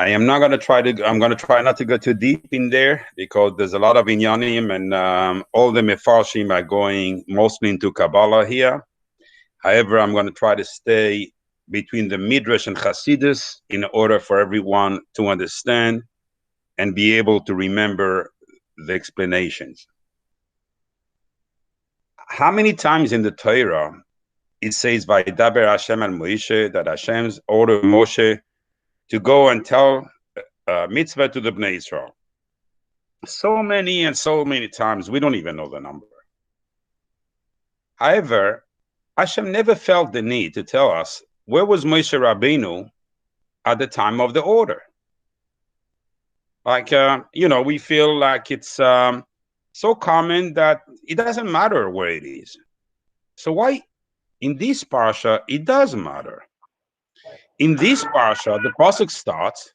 I am not going to try to. I'm going to try not to go too deep in there because there's a lot of inyanim, and all the mefarshim are going mostly into Kabbalah here. However, I'm going to try to stay between the Midrash and Chassidus in order for everyone to understand and be able to remember the explanations. How many times in the Torah it says Vaydaber Hashem al Moshe, that Hashem's ordered Moshe to go and tell mitzvah to the Bnei Israel? So many and so many times, we don't even know the number. However, Hashem never felt the need to tell us where was Moshe Rabbeinu at the time of the order. Like, we feel like it's so common that it doesn't matter where it is. So why in this Parasha, it does matter? In this Parasha, the pasuk starts,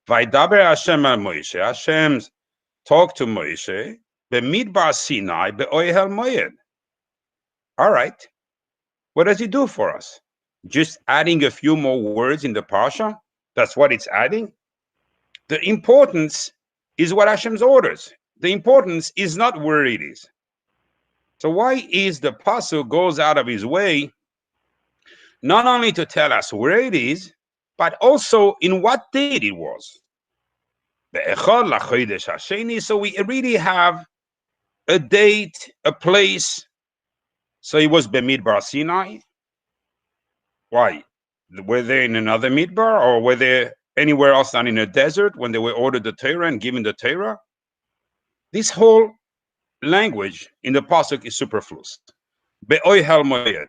Vaydaber Hashem al Moshe, Hashem talked to Moshe, Bamidbar Sinai, be'ohel moed. All right. What does he do for us? Just adding a few more words in the Parsha? That's what it's adding? The importance is what Hashem's orders. The importance is not where it is. So why is the Pasuk goes out of his way not only to tell us where it is, but also in what date it was? So we really have a date, a place. So it was Bamidbar Sinai. Why? Were they in another Midbar, or were they anywhere else than in a desert when they were ordered the Torah and given the Torah? This whole language in the pasuk is superfluous. Be'ohel moed.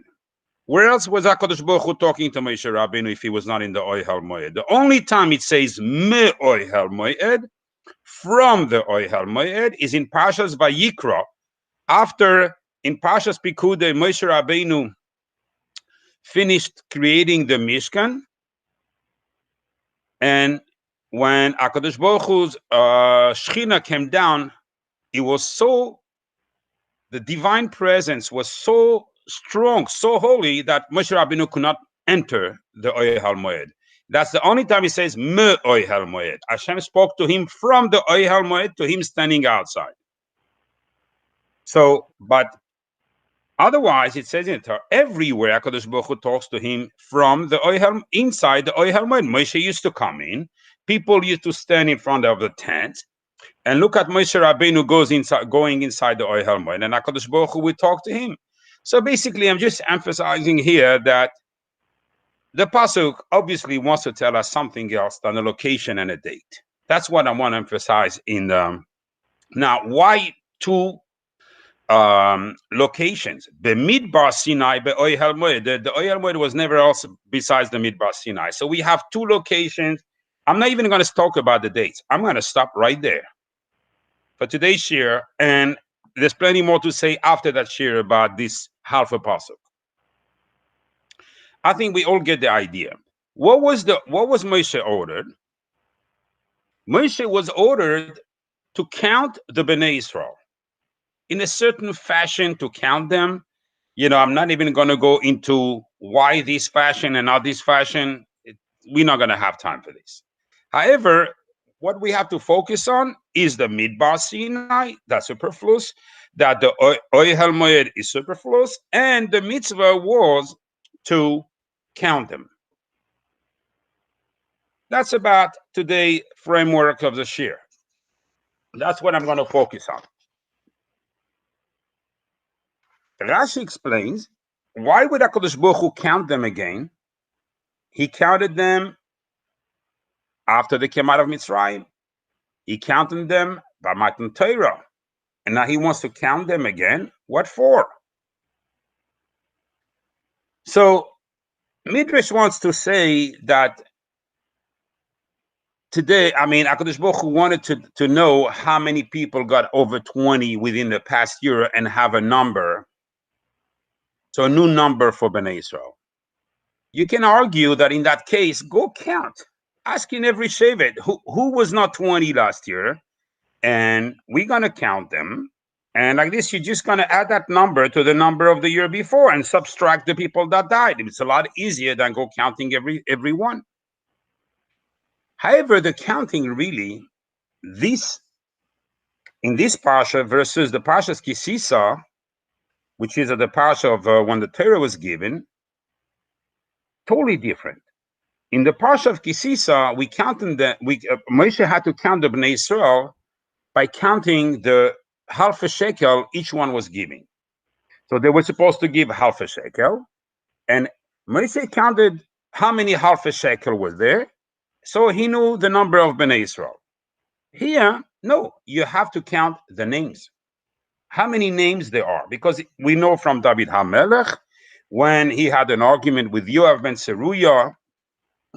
Where else was HaKadosh Baruch Hu talking to Moshe Rabbeinu if he was not in the Ohel Moed? The only time it says me'ohel moed, from the Ohel Moed, is in Parshas Vayikra, after in Parshas Pikude Moshe Rabbeinu finished creating the Mishkan, and when HaKadosh Baruch Hu's Shechina came down, it was so, the divine presence was so strong, so holy, that Moshe Rabbeinu could not enter the Ohel Moed. That's the only time he says Me Ohel Moed. Hashem spoke to him from the Ohel Moed to him standing outside. So, but otherwise, it says in it everywhere HaKadosh Baruch Hu talks to him from the Ohel, inside the Ohel Moed. Moshe used to come in. People used to stand in front of the tent and look at Moshe Rabbeinu going inside the Ohel Moed, and HaKadosh Baruch Hu would talk to him. So basically, I'm just emphasizing here that the pasuk obviously wants to tell us something else than a location and a date. That's what I want to emphasize in now. Why two locations? Bamidbar Sinai, be'ohel moed. The Ohel Moed was never else besides the Midbar Sinai. So we have two locations. I'm not even going to talk about the dates. I'm going to stop right there for today's share, and there's plenty more to say after that share about this half a pasuk. I think we all get the idea. What was Moshe ordered? Moshe was ordered to count the Bnei Israel in a certain fashion, to count them. I'm not even going to go into why this fashion and not this fashion. We're not going to have time for this. However, what we have to focus on is the Midbar Sinai, that's superfluous, that the Ohel Moed is superfluous, and the mitzvah was to count them. That's about today's framework of the shir. That's what I'm going to focus on. Rashi explains, why would HaKadosh Baruch Hu count them again? He counted them after they came out of Mitzrayim. He counted them by Matan Torah. And now he wants to count them again. What for? So Midrash wants to say that today, HaKadosh Baruch Hu wanted to know how many people got over 20 within the past year and have a number. So a new number for Bnei Israel. You can argue that in that case, go count. Ask in every shevet who was not 20 last year, and we're going to count them. And like this, you're just going to add that number to the number of the year before and subtract the people that died. It's a lot easier than go counting every one. However, the counting really, this in this parsha versus the parshas Kisisa, which is the parsha of when the Torah was given, totally different. In the parsha of Kisisa, we counted that Moshe had to count the Bnei Israel by counting the half a shekel each one was giving. So they were supposed to give half a shekel, and Moshe counted how many half a shekel was there, so he knew the number of Bnei Israel. Here, no, you have to count the names. How many names there are? Because we know from David HaMelech, when he had an argument with Yoav ben Seruya,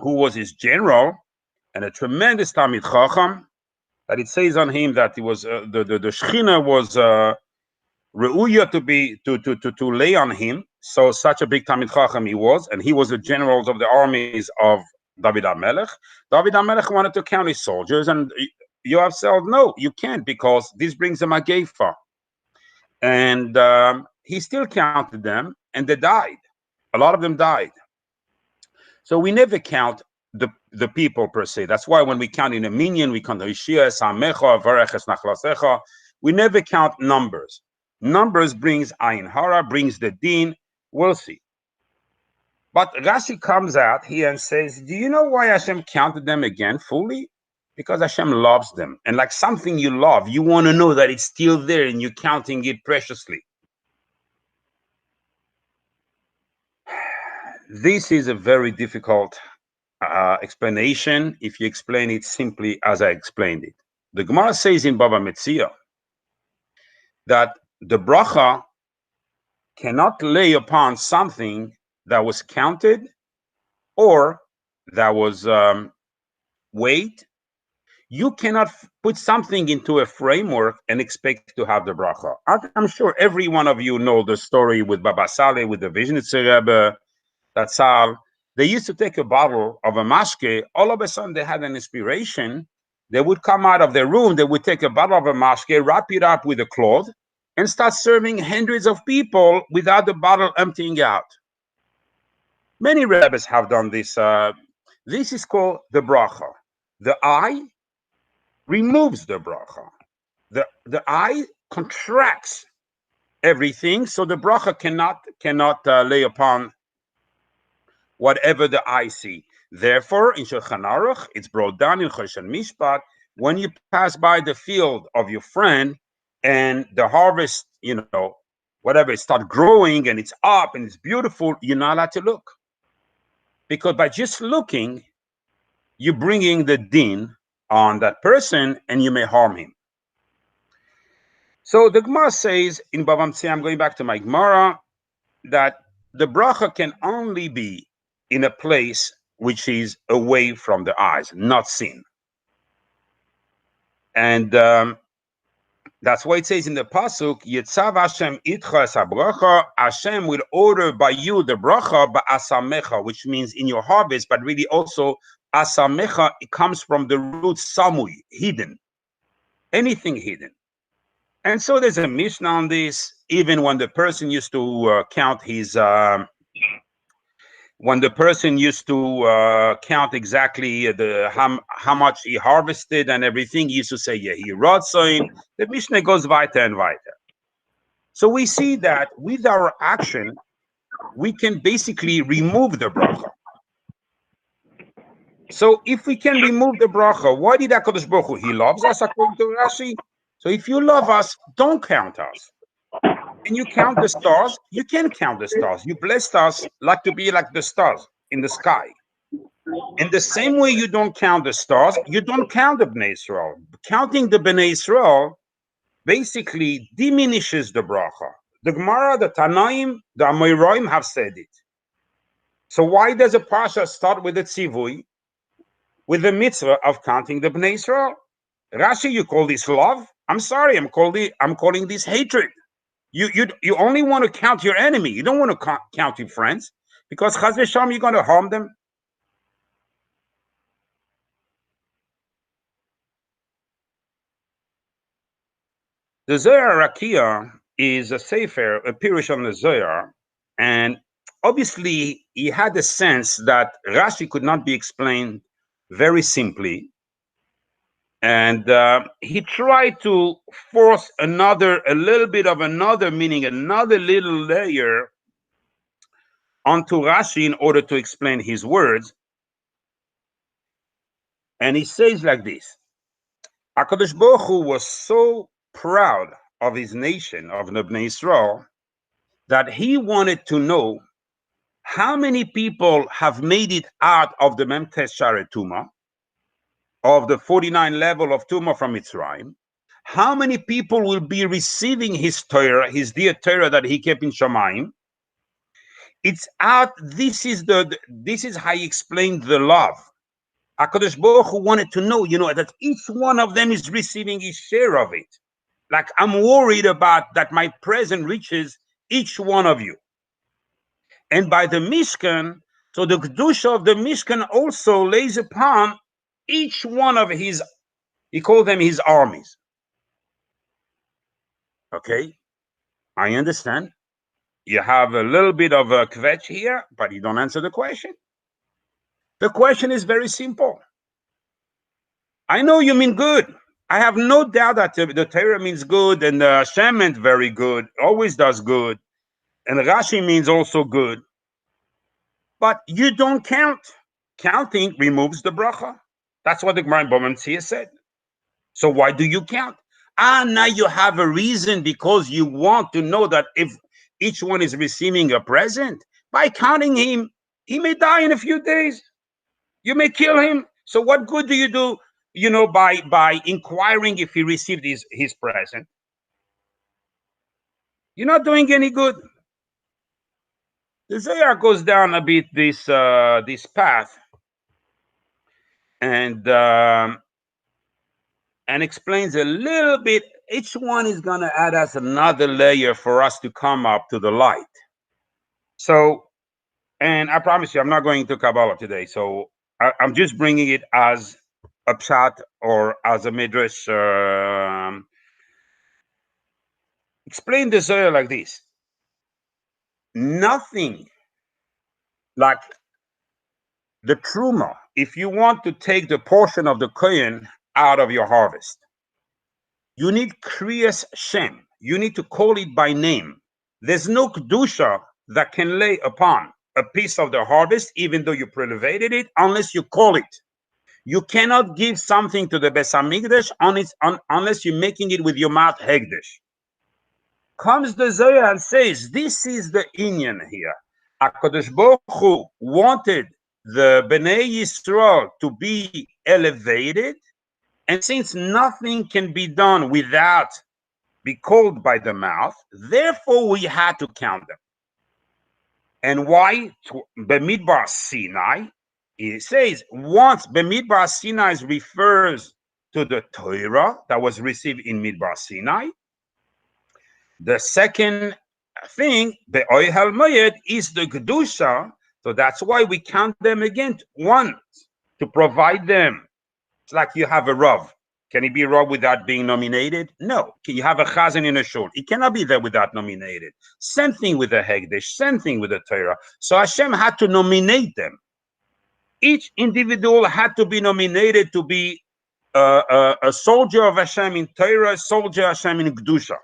who was his general, and a tremendous Talmid Chacham, that it says on him that he was the Shechina was Reuya to lay on him. So such a big Talmid Chacham he was, and he was the generals of the armies of David HaMelech. David HaMelech wanted to count his soldiers, and Yoav said, no, you can't, because this brings a Magefa. And he still counted them, and they died. A lot of them died. So we never count the people per se. That's why when we count in a minyan, we count Rishia, Samecha, Vareches, Nachlasecha. We never count numbers. Numbers brings Ayin Hara, brings the Din. We'll see. But Rashi comes out here and says, do you know why Hashem counted them again fully? Because Hashem loves them. And like something you love, you want to know that it's still there and you're counting it preciously. This is a very difficult explanation if you explain it simply as I explained it. The Gemara says in Baba Metzia that the bracha cannot lay upon something that was counted or that was weighed. You cannot put something into a framework and expect to have the bracha. I'm sure every one of you know the story with Baba Saleh, with the Vizhnitzer Rebbe, Tzal. They used to take a bottle of a mashke. All of a sudden, they had an inspiration. They would come out of their room. They would take a bottle of a mashke, wrap it up with a cloth, and start serving hundreds of people without the bottle emptying out. Many rabbis have done this. This is called the bracha. The eye removes the bracha. The eye contracts everything, so the bracha cannot lay upon whatever the eye see. Therefore, in Shulchan Aruch, it's brought down in Choshen Mishpat, when you pass by the field of your friend and the harvest, whatever, it starts growing and it's up and it's beautiful, you're not allowed to look. Because by just looking, you're bringing the din on that person and you may harm him. So the Gemara says in Bava Metzia, I'm going back to my Gemara, that the bracha can only be in a place which is away from the eyes, not seen. And that's why it says in the pasuk, Yetzav Hashem itcha es habracha, Hashem will order by you the bracha ba'asamecha, which means in your harvest, but really also asamecha, it comes from the root samui, hidden, anything hidden. And so there's a Mishnah on this, even when the person used to count his when the person used to count exactly how much he harvested and everything, he used to say, yeah, he rotzoin. The Mishnah goes weiter and weiter. So we see that with our action, we can basically remove the bracha. So if we can remove the bracha, why did HaKadosh Baruch Hu? He loves us, according to Rashi. So if you love us, don't count us. And you count the stars, you can count the stars. You blessed us like to be like the stars in the sky. In the same way you don't count the stars, you don't count the Bnei Israel. Counting the Bnei Israel basically diminishes the bracha. The Gemara, the Tanaim, the Amoraim have said it. So why does a Pasha start with the Tzivui, with the mitzvah of counting the Bnei Israel? Rashi, you call this love? I'm sorry, I'm calling this hatred. You only want to count your enemy. You don't want to count your friends, because Chaz v'Shalom, you're going to harm them. The Zohar Rakia is a sefer, a pirush on the Zohar, and obviously he had a sense that Rashi could not be explained very simply. And he tried to force a little bit of another meaning, another little layer onto Rashi in order to explain his words. And he says like this: HaKadosh Baruch Hu was so proud of his nation, of the Bnei Israel, that he wanted to know how many people have made it out of the Memtes Share Tuma, of the 49 level of Tuma from Mitzrayim. How many people will be receiving his Torah, his dear Torah that he kept in Shamayim? It's out. This is how he explained the love. HaKadosh Baruch Hu wanted to know, that each one of them is receiving his share of it. Like, I'm worried about that my present reaches each one of you. And by the Mishkan, so the Kedusha of the Mishkan also lays upon each one of his, he called them his armies. Okay, I understand. You have a little bit of a kvetch here, but you don't answer the question. The question is very simple. I know you mean good. I have no doubt that the Torah means good, and the Hashem meant very good, always does good, and Rashi means also good. But you don't count. Counting removes the bracha. That's what the Gemara in Bamidbar said. So why do you count? Now you have a reason, because you want to know that if each one is receiving a present, by counting him, he may die in a few days. You may kill him. So what good do you do, by inquiring if he received his present? You're not doing any good. The Zohar goes down a bit this path, and explains a little bit. Each one is going to add us another layer for us to come up to the light. So, and I promise you, I'm not going to Kabbalah today. So I'm just bringing it as a pshat or as a midrash. Explain the Zohar like this: nothing like the truma. If you want to take the portion of the kohen out of your harvest, you need kriyas shem. You need to call it by name. There's no kedusha that can lay upon a piece of the harvest, even though you prelevated it, unless you call it. You cannot give something to the Beis Hamikdash unless you're making it with your mouth hegdesh. Comes the Zohar and says, this is the inyan here. HaKadosh Baruch Hu wanted the Bnei Yisrael to be elevated, and since nothing can be done without be called by the mouth, therefore we had to count them. And why? Bamidbar Sinai, it says, once Bamidbar Sinai refers to the Torah that was received in Midbar Sinai. The second thing, the Ohel Moed, is the Kedusha, so that's why we count them again once to provide them. It's like you have a Rav. Can he be Rav without being nominated? No. Can you have a Chazan in a shul? He cannot be there without nominated. Same thing with the Hegdesh, same thing with the Torah. So Hashem had to nominate them. Each individual had to be nominated to be a soldier of Hashem in Torah, a soldier of Hashem in Kedusha.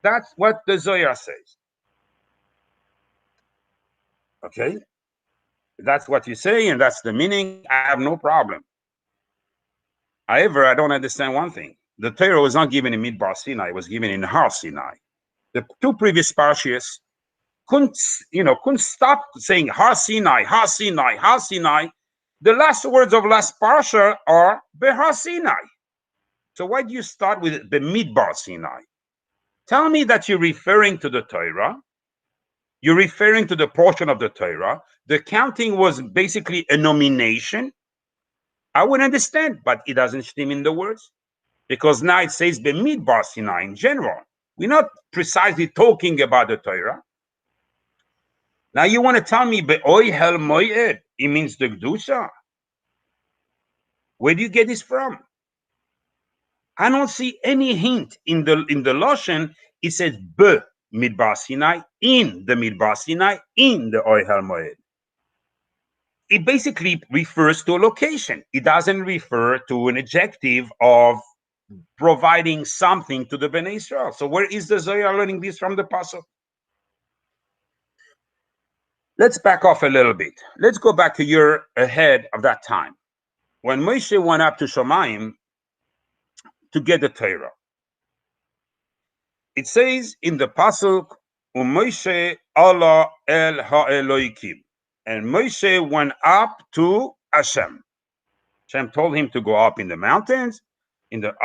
That's what the Zohar says. Okay? That's what you say, and that's the meaning. I have no problem. However, I don't understand one thing. The Torah was not given in Midbar Sinai, it was given in Har Sinai. The two previous parashas couldn't stop saying Har Sinai, Har Sinai, Har Sinai. The last words of last parasha are Behar Sinai. So why do you start with the Midbar Sinai? Tell me that you're referring to the Torah. You're referring to the portion of the Torah. The counting was basically a nomination. I would understand, but it doesn't stem in the words. Because now it says Bamidbar Sinai in general. We're not precisely talking about the Torah. Now you want to tell me Ohel Moed, it means the Kedusha? Where do you get this from? I don't see any hint in the Lashon. It says Midbar Sinai, in the Midbar Sinai, in the Ohel Moed. it basically refers to a location. It doesn't refer to an adjective of providing something to the Bnei Israel. So where is the Zohar learning this from the Pasuk? Let's back off a little bit. Let's go back a year ahead of that time, when Moshe went up to Shamayim to get the Torah. It says in the Pasuk, Moshe Allah el ha'eloikim, and Moshe went up to Hashem. Hashem told him to go up in the mountains,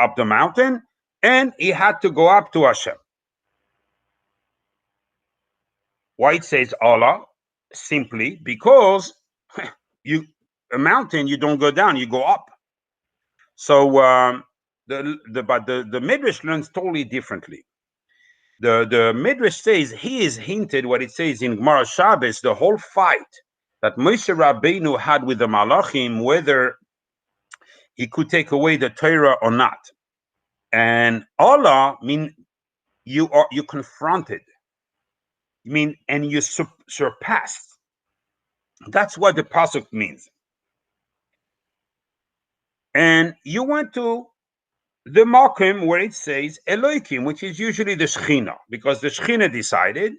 up the mountain, and he had to go up to Hashem. Why it says Allah? Simply because a mountain, you don't go down, you go up. So the Midrash learns totally differently. The Midrash says, he is hinted what it says in Gemara Shabbos, the whole fight that Moshe Rabbeinu had with the Malachim, whether he could take away the Torah or not. And Allah mean you confronted. I mean, and you surpassed. That's what the pasuk means. And you went to the Makim where it says Eloikim, which is usually the Shechina, because the Shechina decided,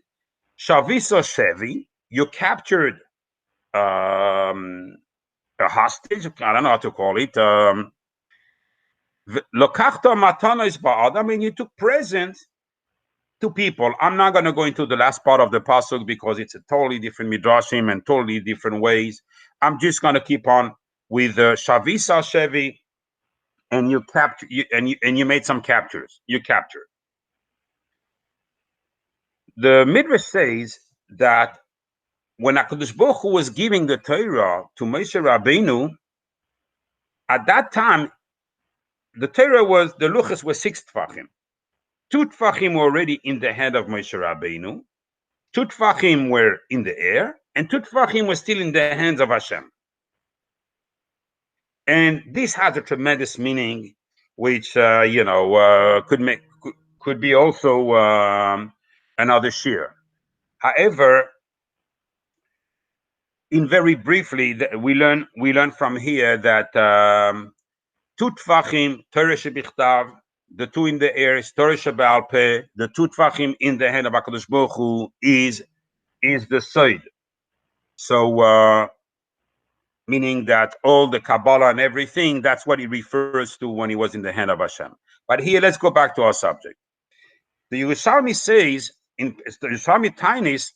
Shaviso Shevi, you captured a hostage, I don't know how to call it, Lokachta Matanos Ba'ad, I mean, you took presents to people. I'm not going to go into the last part of the pasuk because it's a totally different midrashim and totally different ways. I'm just going to keep on with Shavisa Shevi, and you capture and you made some captures. You captured. The Midrash says that when HaKadosh Baruch Hu was giving the Torah to Moshe Rabbeinu, at that time the Torah was, the Luchas was 6 tfachim. 2 tfachim were already in the hand of Moshe Rabbeinu. 2 tfachim were in the air, and 2 tfachim were still in the hands of Hashem. And this has a tremendous meaning, which could be also another shir. However, in very briefly, we learn from here that 2 tfachim Torah shebichtav, the 2 in the air is Torah shebe'al peh, the 2 tfachim in the hand of HaKadosh Baruch Hu is the Sod. So meaning that all the Kabbalah and everything, that's what he refers to when he was in the hand of Hashem. But here, let's go back to our subject. The Yerushalmi says, in the Yerushalmi Tainis,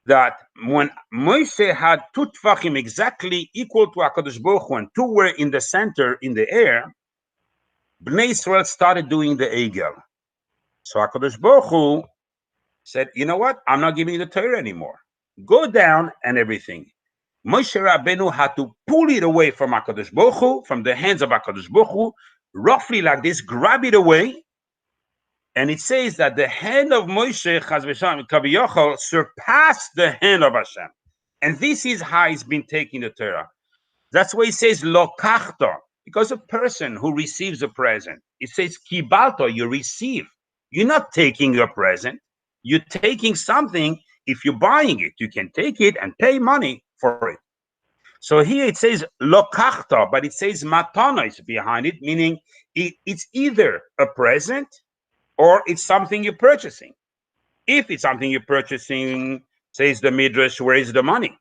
that when Moshe had 2 tfachim exactly equal to HaKadosh Baruch Hu, and 2 were in the center, in the air, Bnei Israel started doing the Egel. So HaKadosh Baruch Hu said, you know what? I'm not giving you the Torah anymore. Go down and everything. Moshe Rabbeinu had to pull it away from HaKadosh Baruch Hu, from the hands of HaKadosh Baruch Hu, roughly like this, grab it away. And it says that the hand of Moshe Chaz v'Shalom Kaviyachol surpassed the hand of Hashem. And this is how he's been taking the Torah. That's why it says Lokachta, because a person who receives a present, it says Kibalto, you receive. You're not taking a present. You're taking something. If you're buying it, you can take it and pay money for it. So here it says Lokachta, but it says Matana is behind it, meaning it's either a present or it's something you're purchasing. If it's something you're purchasing, says the Midrash, where is the money?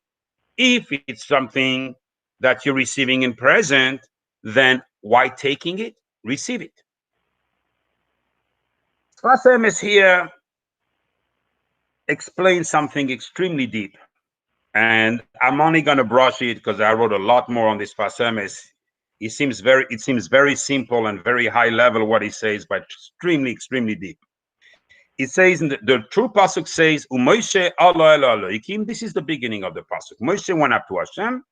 If it's something that you're receiving in present, then why taking it? Receive it. Sfas is here explains something extremely deep. And I'm only going to brush it because I wrote a lot more on this Sfas Emes. It seems very simple and very high level what he says, but extremely deep. It says, the true pasuk says, "U'Moshe Allah Elohikim." This is the beginning of the pasuk. Moshe went up to Hashem.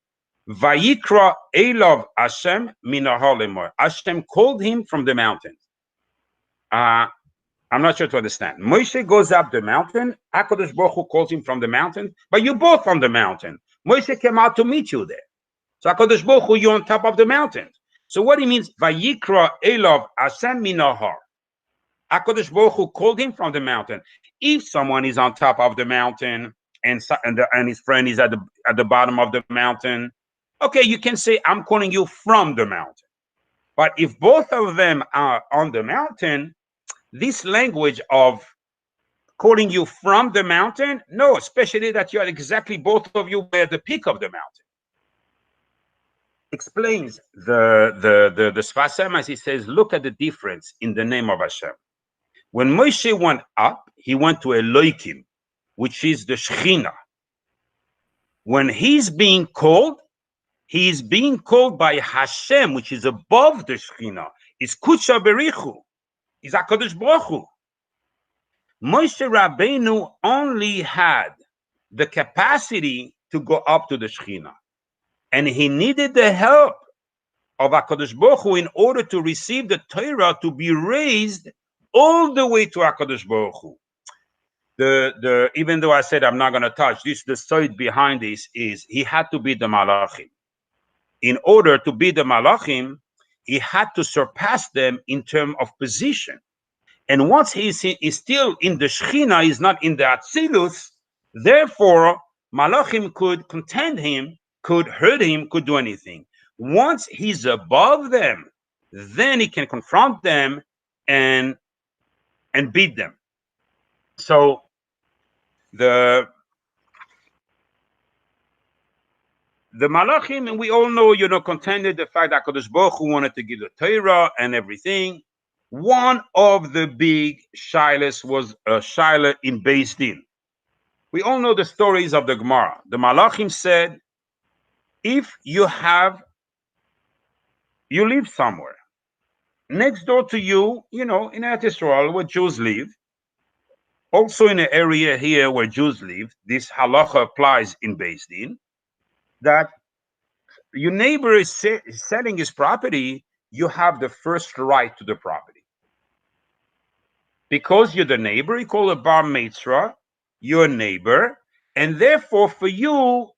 Vayikra Elov Hashem minahar lemor. Hashem called him from the mountain. I'm not sure to understand. Moshe goes up the mountain. HaKadosh Baruch Hu calls him from the mountain. But you're both from the mountain. Moshe came out to meet you there. So HaKadosh Baruch Hu, you're on top of the mountain. So what he means, Vayikra Elov Hashem minahar. HaKadosh Baruch Hu called him from the mountain. If someone is on top of the mountain, and his friend is at the bottom of the mountain. Okay, you can say, I'm calling you from the mountain. But if both of them are on the mountain, this language of calling you from the mountain, no, especially that you are exactly, both of you were at the peak of the mountain. Explains the Sfas Emes, he says, look at the difference in the name of Hashem. When Moshe went up, he went to Elohim, which is the Shekhinah. When he's being called by Hashem, which is above the Shekhinah. It's Kudsha Berichu. It's HaKadosh Baruch Hu. Moshe Rabbeinu only had the capacity to go up to the Shekhinah. And he needed the help of HaKadosh Baruch Hu in order to receive the Torah, to be raised all the way to HaKadosh Baruch Hu. Even though I said I'm not going to touch this, the side behind this is he had to be the Malachim. In order to be the Malachim, he had to surpass them in terms of position. And once he's still in the Shekhinah, he's not in the Atzilus, therefore Malachim could contend him, could hurt him, could do anything. Once he's above them, then he can confront them and beat them. So the Malachim, and we all know, contended the fact that HaKadosh Baruch Hu wanted to give the Torah and everything. One of the big shilas was a shilah in Beis Din. We all know the stories of the Gemara. The Malachim said, if you live somewhere, next door to you, in Eretz Yisrael, where Jews live, also in an area here where Jews live, this halacha applies in Beis Din, that your neighbor is selling his property, you have the first right to the property. Because you're the neighbor, you call it bar mitzvah, your neighbor, and therefore for you,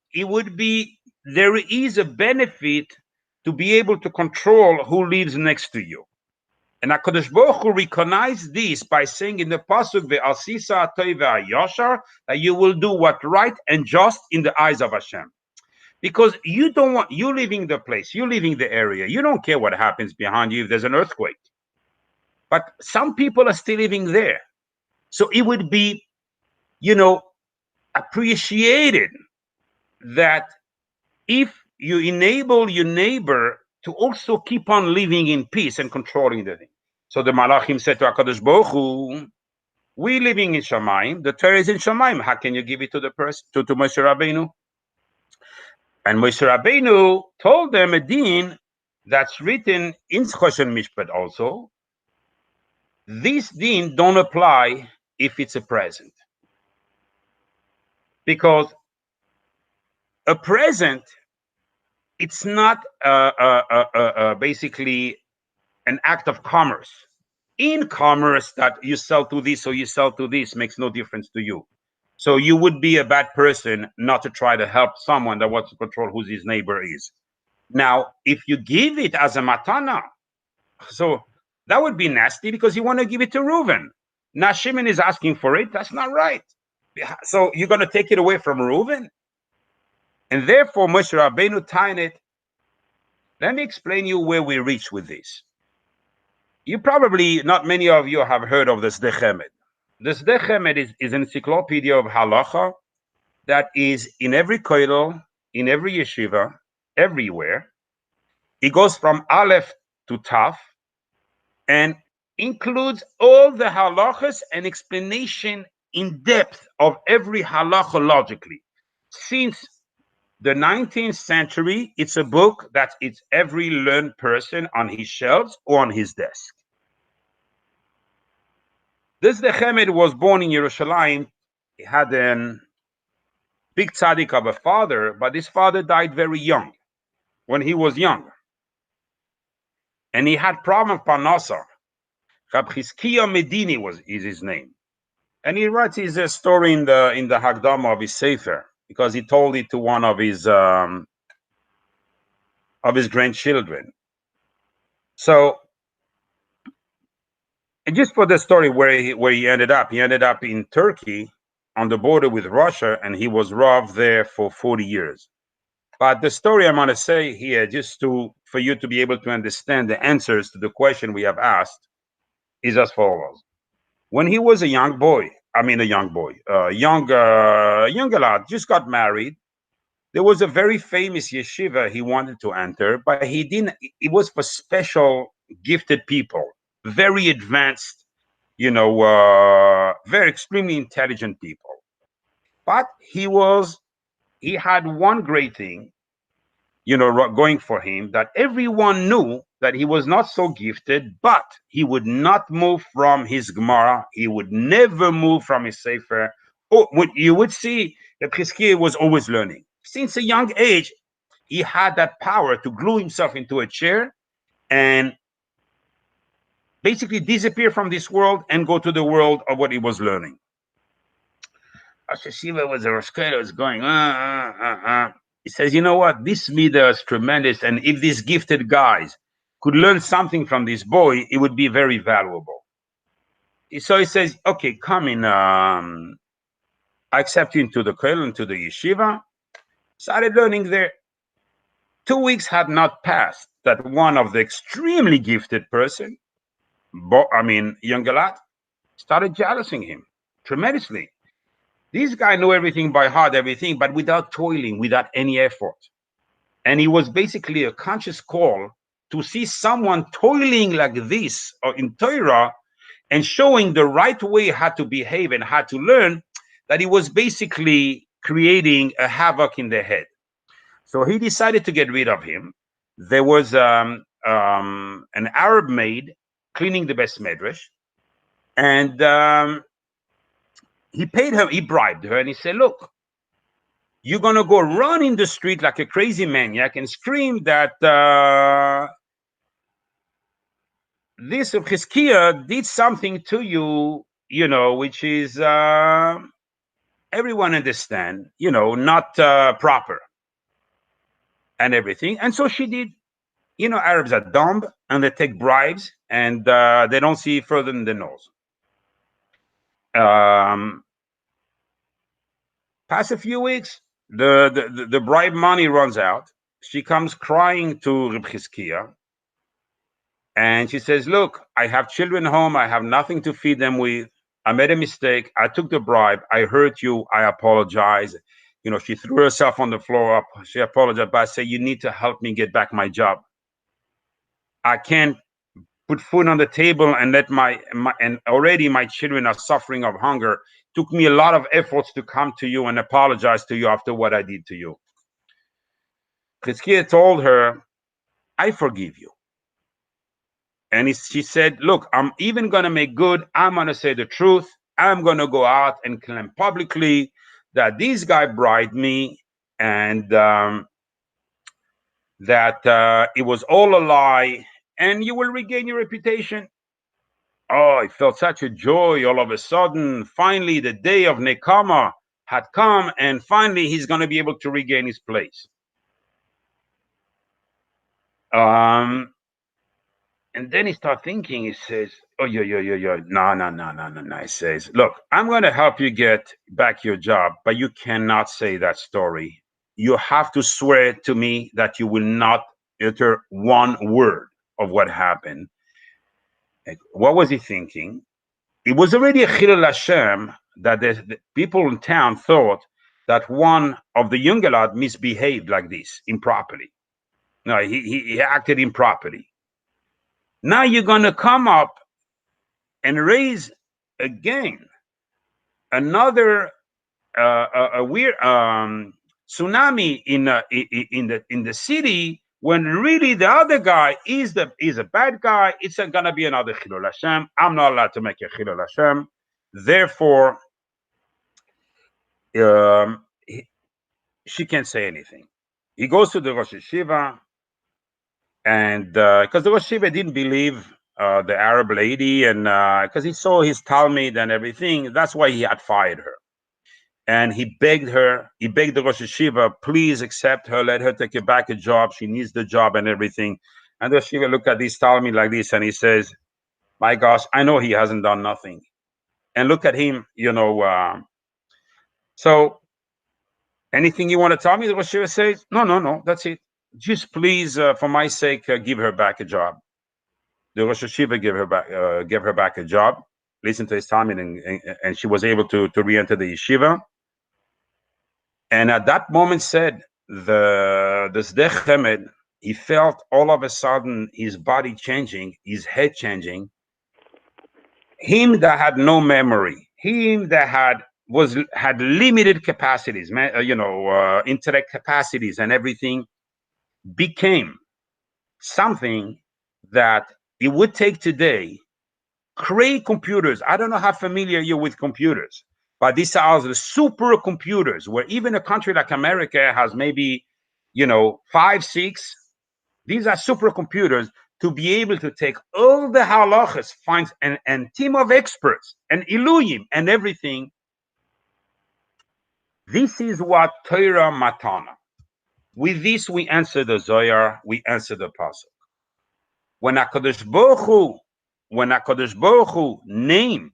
there is a benefit to be able to control who lives next to you. And HaKadosh Baruch Hu recognized this by saying in the pasuk, "Ve'asisa atov ve'ayashar," that you will do what right and just in the eyes of Hashem. Because you leaving the place, you leaving the area, you don't care what happens behind you if there's an earthquake. But some people are still living there. So it would be, appreciated that if you enable your neighbor to also keep on living in peace and controlling the thing. So the Malachim said to HaKadosh Baruch Hu, we living in Shamayim, the Torah is in Shamayim. How can you give it to the person, to Moshe Rabbeinu? And Moshe Rabbeinu told them a din that's written in Choshen Mishpat also. This din don't apply if it's a present. Because a present, it's not basically an act of commerce. In commerce, that you sell to this or you sell to this makes no difference to you. So you would be a bad person not to try to help someone that wants to control who his neighbor is. Now, if you give it as a matana, so that would be nasty because you want to give it to Reuven. Now Shimon is asking for it. That's not right. So you're going to take it away from Reuven? And therefore, Moshe Rabbeinu tying it. Let me explain you where we reach with this. You probably, not many of you have heard of the Sdei Chemed. The Sdei Chemed is an encyclopedia of halacha that is in every kollel, in every yeshiva, everywhere. It goes from Aleph to Taf and includes all the halachas and explanation in depth of every halacha logically. Since the 19th century, it's a book that it's every learned person on his shelves or on his desk. This Sdei Chemed was born in Yerushalayim. He had a big tzaddik of a father, but his father died very young, when he was young. And he had problem with Parnasa. Rab Chizkiya Medini is his name. And he writes his story in the Hagdama of his Sefer, because he told it to one of his grandchildren. So, and just for the story where he ended up in Turkey, on the border with Russia, and he was robbed there for 40 years. But the story I'm going to say here, just for you to be able to understand the answers to the question we have asked, is as follows. When he was a young boy, young lad, just got married. There was a very famous yeshiva he wanted to enter, but he didn't. It was for special gifted people, very advanced, very extremely intelligent people. But he had one great thing, going for him, that everyone knew that he was not so gifted, but he would not move from his Gemara. He would never move from his Sefer. Oh, you would see that Chizkiah was always learning. Since a young age, he had that power to glue himself into a chair and basically disappear from this world and go to the world of what he was learning. Shiva was a Roshkera, was going, He says, you know what? This Midah is tremendous. And if these gifted guys could learn something from this boy, it would be very valuable. So he says, okay, come in. I accept you into the kollel, into the yeshiva. Started learning there. 2 weeks had not passed that one of the extremely gifted person, young Galat, started jealousing him tremendously. This guy knew everything by heart, everything, but without toiling, without any effort. And it was basically a conscious call to see someone toiling like this in Torah and showing the right way how to behave and how to learn, that he was basically creating a havoc in their head. So he decided to get rid of him. There was an Arab maid cleaning the best medrash, and he paid her, he bribed her, and he said, look, you're going to go run in the street like a crazy maniac and scream that this Chizkiah did something to you, which is, everyone understand, not proper and everything. And so she did. Arabs are dumb and they take bribes and they don't see further than their nose. Past a few weeks, the bribe money runs out. She comes crying to Reb Chizkiah, and she says, look, I have children home. I have nothing to feed them with. I made a mistake. I took the bribe. I hurt you. I apologize. She threw herself on the floor up. She apologized, but I said, you need to help me get back my job. I can't put food on the table and let and already my children are suffering of hunger. Took me a lot of efforts to come to you and apologize to you after what I did to you. Chizkiah told her, I forgive you. And she said, look, I'm even going to make good. I'm going to say the truth. I'm going to go out and claim publicly that this guy bribed me and that it was all a lie, and you will regain your reputation. Oh, I felt such a joy all of a sudden. Finally, the day of Nekama had come, and finally he's going to be able to regain his place. And then he starts thinking, he says, oh, no. He says, look, I'm going to help you get back your job, but you cannot say that story. You have to swear to me that you will not utter one word of what happened. What was he thinking? It was already a Chilul Hashem that the people in town thought that one of the Jungelad misbehaved like this improperly. No, he acted improperly. Now you're going to come up and raise again another a weird tsunami in the city, when really the other guy is a bad guy. It's going to be another Chilul Hashem. I'm not allowed to make a Chilul Hashem. Therefore, she can't say anything. He goes to the Rosh Yeshiva, and because the Rosh Yeshiva didn't believe the Arab lady, and because he saw his Talmud and everything, that's why he had fired her. And he begged the Rosh Yeshiva, please accept her, let her take back a job. She needs the job and everything. And the Rosh Yeshiva looked at this Talmud like this, and he says, my gosh, I know he hasn't done nothing. And look at him, So, anything you want to tell me? The Rosh Yeshiva says, no, that's it. Just please, for my sake, give her back a job. The Rosh Yeshiva gave her back a job. Listen to his time, and she was able to re-enter the yeshiva. And at that moment, said the Sdech Chemed, he felt all of a sudden his body changing, his head changing. Him that had no memory, him that had limited capacities, intellect capacities and everything, became something that it would take today. Create computers. I don't know how familiar you're with computers, but these are the supercomputers where even a country like America has maybe, 5, 6. These are supercomputers to be able to take all the halachas, find and team of experts and iluyim and everything. This is what Torah Matana. With this, we answer the Zohar, we answer the Pasuk. When HaKadosh Baruch Hu named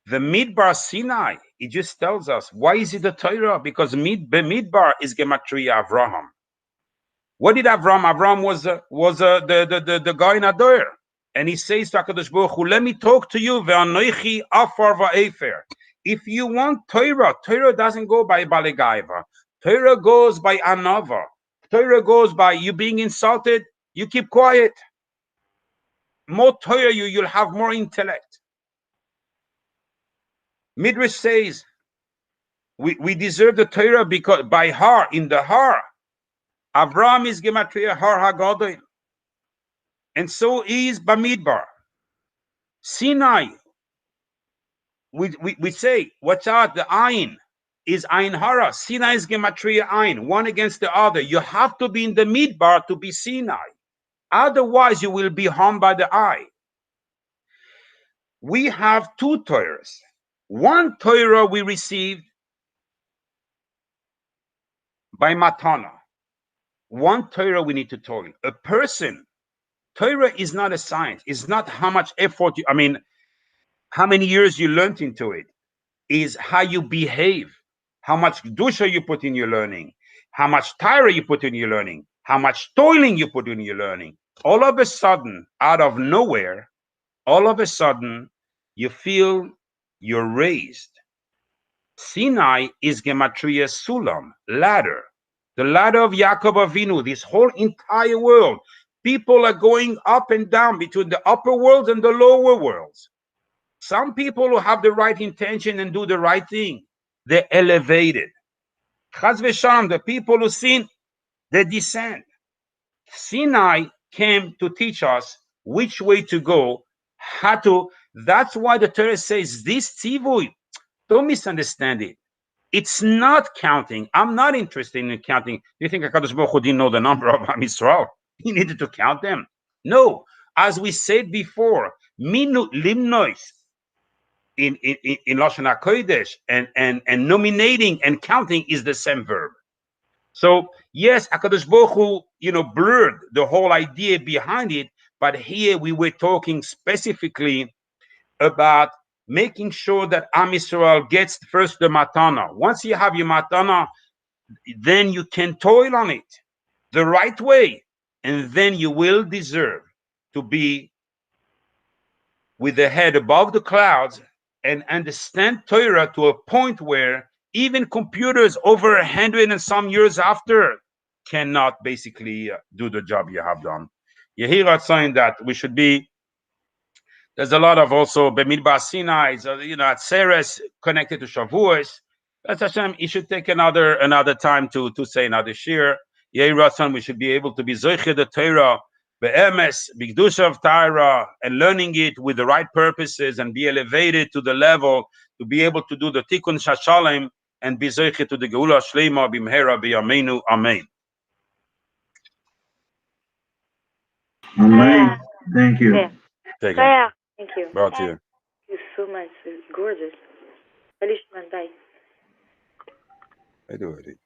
the Midbar Sinai, it just tells us, why is it the Torah? Because Bamidbar is Gematria Avraham. What did Avram? Avram was the guy in Ador. And he says to HaKadosh Baruch Hu, let me talk to you. Ve'anoichi afar va'efer. If you want Torah doesn't go by Balegaiva. Torah goes by Anava. Torah goes by you being insulted, you keep quiet. More Torah you'll have more intellect. Midrash says, we deserve the Torah because by Har, in the Har, Avram is Gematria Har HaGadol. And so is Bamidbar. Sinai, we say, watch out, the Ayin is Ayin Hara. Sinai is Gematria Ayin, one against the other. You have to be in the Midbar to be Sinai. Otherwise, you will be harmed by the eye. We have 2 Torahs. One Torah we received by Matana. One Torah we need to toil. A person, Torah is not a science. It's not how much effort how many years you learned into it. Is how you behave, how much kedusha you put in your learning, how much Torah you put in your learning, how much toiling you put in your learning. All of a sudden, out of nowhere, all of a sudden, you feel you're raised. Sinai is Gematria Sulam, ladder. The ladder of Yaakov Avinu, this whole entire world. People are going up and down between the upper worlds and the lower worlds. Some people who have the right intention and do the right thing, they're elevated. Chaz v'shalom, the people who sin, they descend. Sinai came to teach us which way to go, how to. That's why the Torah says this tzivui. Don't misunderstand it. It's not counting. I'm not interested in counting. You think HaKadosh Baruch Hu didn't know the number of Am Yisrael? He needed to count them. No. As we said before, minu limnois, in Lashon HaKodesh, and nominating and counting is the same verb. So yes, HaKadosh Baruch Hu, blurred the whole idea behind it, but here we were talking specifically about making sure that Am Yisrael gets first the matana. Once you have your matana, then you can toil on it the right way, and then you will deserve to be with the head above the clouds and understand Torah to a point where even computers over 100 and some years after cannot basically do the job you have done. You hear us saying that we should be. There's a lot of also Bamidbar Sinai, at Seres connected to Shavuos. That's Hashem. You should take another time to say another shir. Yehi Ratzon, we should be able to be zoiche the Torah, be'emes, b'kedusha of Torah, and learning it with the right purposes, and be elevated to the level to be able to do the tikkun shashalem and be zoiche to the geula shleima b'mhera b'yameinu. Amen. Amen. Thank you. Yeah. Take Kaya, thank you. Brought to you. Thank you so much. It's gorgeous. Alishman, bye. I do it.